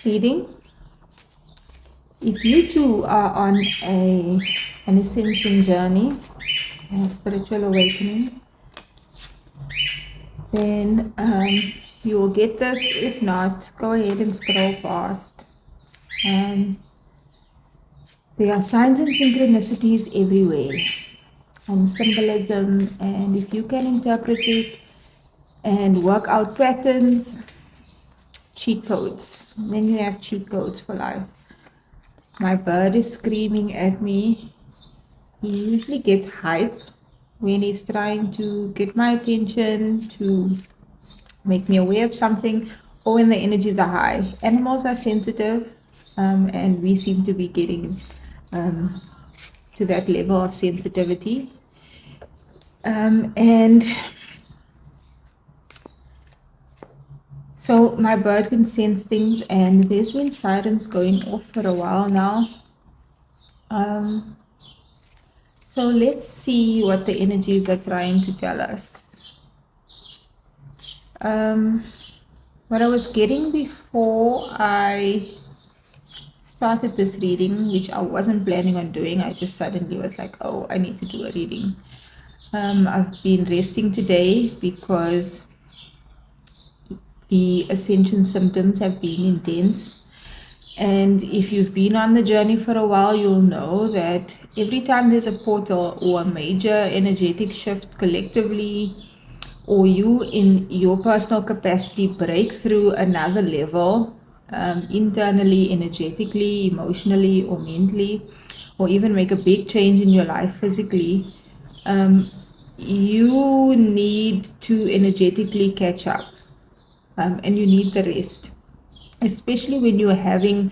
reading. If you too are on an ascension journey, a spiritual awakening, then you will get this. If not, go ahead and scroll past. There are signs and synchronicities everywhere, and symbolism, and if you can interpret it and work out patterns, cheat codes, then you have cheat codes for life. My bird is screaming at me. He usually gets hype when he's trying to get my attention, to make me aware of something, or when the energies are high. Animals are sensitive, and we seem to be getting to that level of sensitivity. And so my bird can sense things, and there's been sirens going off for a while now. So let's see what the energies are trying to tell us. What I was getting before I started this reading, which I wasn't planning on doing, I just suddenly was like, oh, I need to do a reading. I've been resting today because the ascension symptoms have been intense. And if you've been on the journey for a while, you'll know that every time there's a portal or a major energetic shift collectively, or you in your personal capacity break through another level, internally, energetically, emotionally, or mentally, or even make a big change in your life physically, you need to energetically catch up, and you need the rest, especially when you're having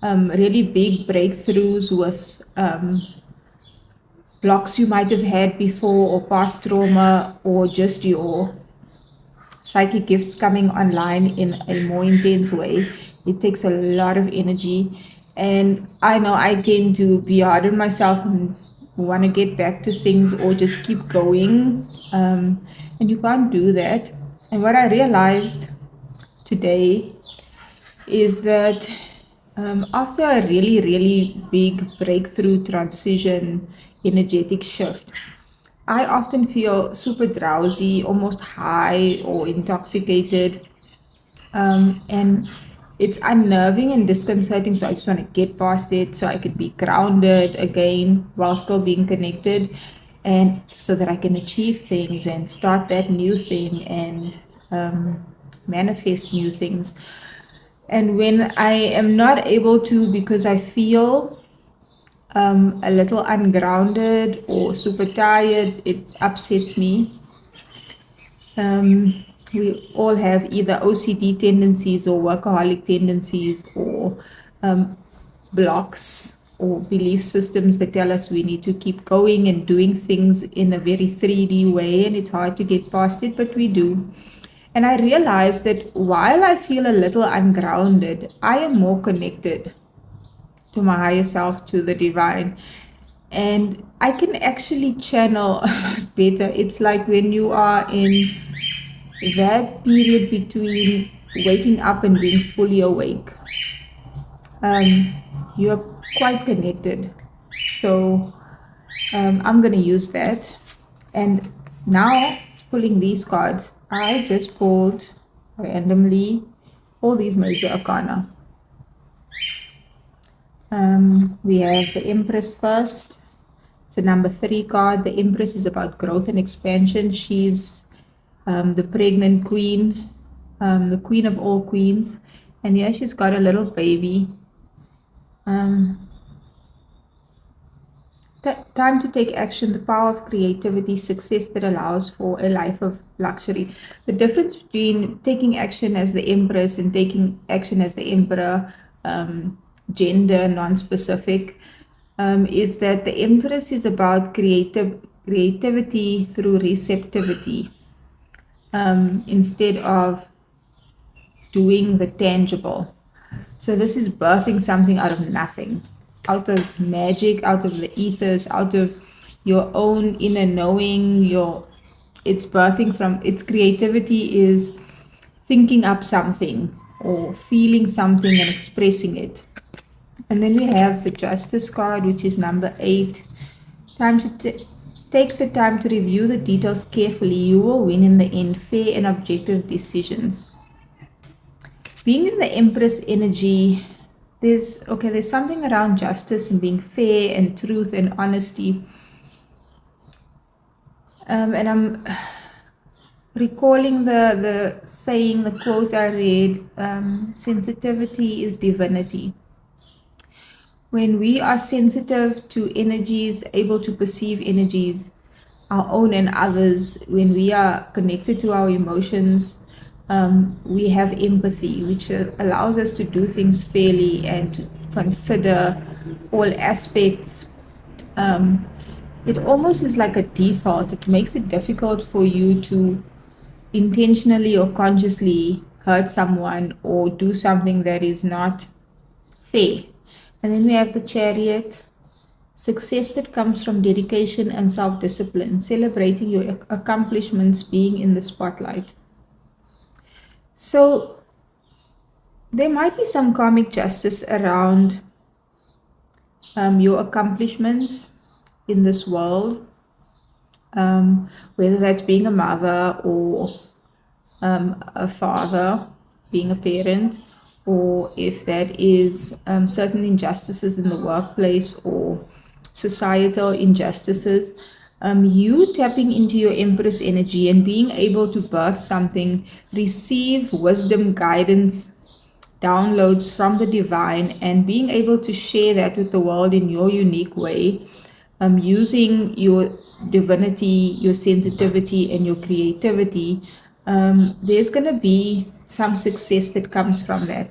really big breakthroughs with blocks you might have had before, or past trauma, or just your psychic gifts coming online in a more intense way. It takes a lot of energy, and I know I tend to be hard on myself and want to get back to things or just keep going, and you can't do that. And what I realized today is that after a really big breakthrough, transition, energetic shift, I often feel super drowsy, almost high or intoxicated, and it's unnerving and disconcerting. So I just want to get past it so I could be grounded again while still being connected, and so that I can achieve things and start that new thing and manifest new things. And when I am not able to because I feel a little ungrounded or super tired, it upsets me. We all have either OCD tendencies or workaholic tendencies, or blocks or belief systems that tell us we need to keep going and doing things in a very 3D way, and it's hard to get past it, but we do. And I realized that while I feel a little ungrounded, I am more connected to my higher self, to the divine, and I can actually channel a lot better. It's like when you are in that period between waking up and being fully awake, you're quite connected. So I'm going to use that. And now, pulling these cards, I just pulled randomly all these major arcana. We have the Empress first. It's a number 3 card. The Empress is about growth and expansion. She's the pregnant queen, the queen of all queens. And here she's got a little baby. Time to take action, the power of creativity, success that allows for a life of luxury. The difference between taking action as the Empress and taking action as the Emperor, gender non-specific, is that the Empress is about creativity through receptivity, instead of doing the tangible. So this is birthing something out of nothing, out of magic, out of the ethers, out of your own inner knowing. It's birthing from, its creativity is thinking up something, or feeling something and expressing it. And then we have the Justice card, which is number 8. Time to take the time to review the details carefully. You will win in the end. Fair and objective decisions. Being in the Empress energy, there's something around justice and being fair and truth and honesty. And I'm recalling the saying, the quote I read, sensitivity is divinity. When we are sensitive to energies, able to perceive energies, our own and others, when we are connected to our emotions, we have empathy, which allows us to do things fairly and to consider all aspects. It almost is like a default. It makes it difficult for you to intentionally or consciously hurt someone or do something that is not fair. And then we have the Chariot. Success that comes from dedication and self-discipline, celebrating your accomplishments, being in the spotlight. So there might be some karmic justice around your accomplishments in this world, whether that's being a mother or a father, being a parent, or if that is certain injustices in the workplace or societal injustices. You tapping into your Empress energy and being able to birth something, receive wisdom, guidance, downloads from the divine, and being able to share that with the world in your unique way, using your divinity, your sensitivity, and your creativity, there's going to be some success that comes from that.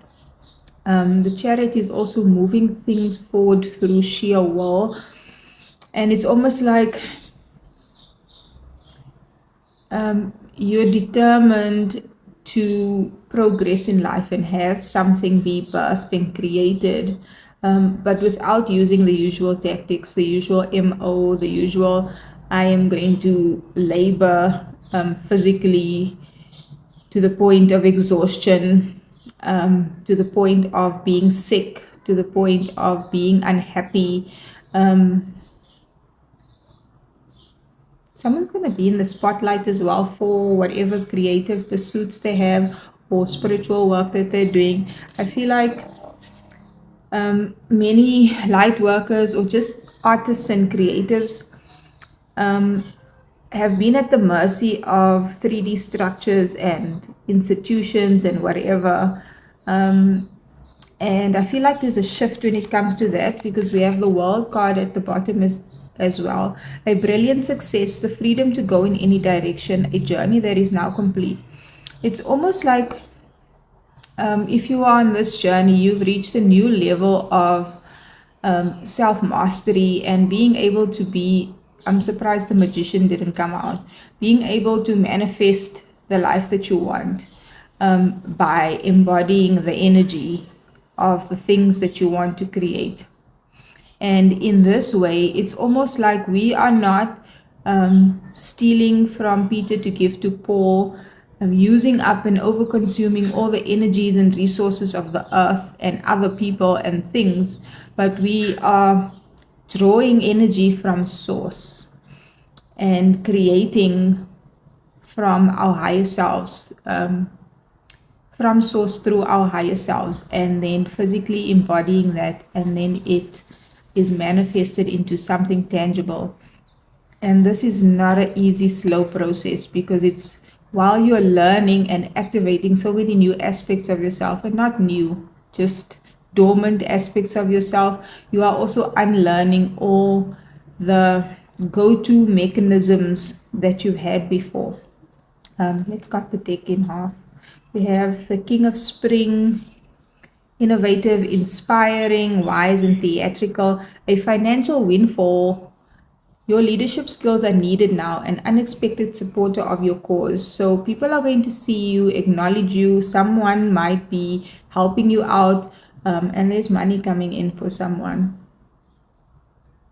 The Chariot is also moving things forward through sheer will, and it's almost like you're determined to progress in life and have something be birthed and created, but without using the usual tactics, the usual MO, the usual I am going to labor physically to the point of exhaustion, to the point of being sick, to the point of being unhappy. Someone's going to be in the spotlight as well for whatever creative pursuits they have or spiritual work that they're doing. I feel like many light workers or just artists and creatives have been at the mercy of 3D structures and institutions and whatever. And I feel like there's a shift when it comes to that, because we have the World card at the bottom as well. A brilliant success, the freedom to go in any direction, a journey that is now complete. It's almost like if you are on this journey, you've reached a new level of self-mastery and being able to be, I'm surprised the Magician didn't come out, being able to manifest the life that you want by embodying the energy of the things that you want to create. And in this way, it's almost like we are not stealing from Peter to give to Paul, using up and over-consuming all the energies and resources of the earth and other people and things, but we are drawing energy from source and creating from our higher selves, from source through our higher selves, and then physically embodying that, and then it is manifested into something tangible. And this is not an easy, slow process, because it's while you're learning and activating so many new aspects of yourself, and not new, just dormant aspects of yourself, you are also unlearning all the go-to mechanisms that you've had before. Let's cut the deck in half. We have the King of Spring, innovative, inspiring, wise, and theatrical, a financial windfall. Your leadership skills are needed now, an unexpected supporter of your cause. So people are going to see you, acknowledge you. Someone might be helping you out, and there's money coming in for someone.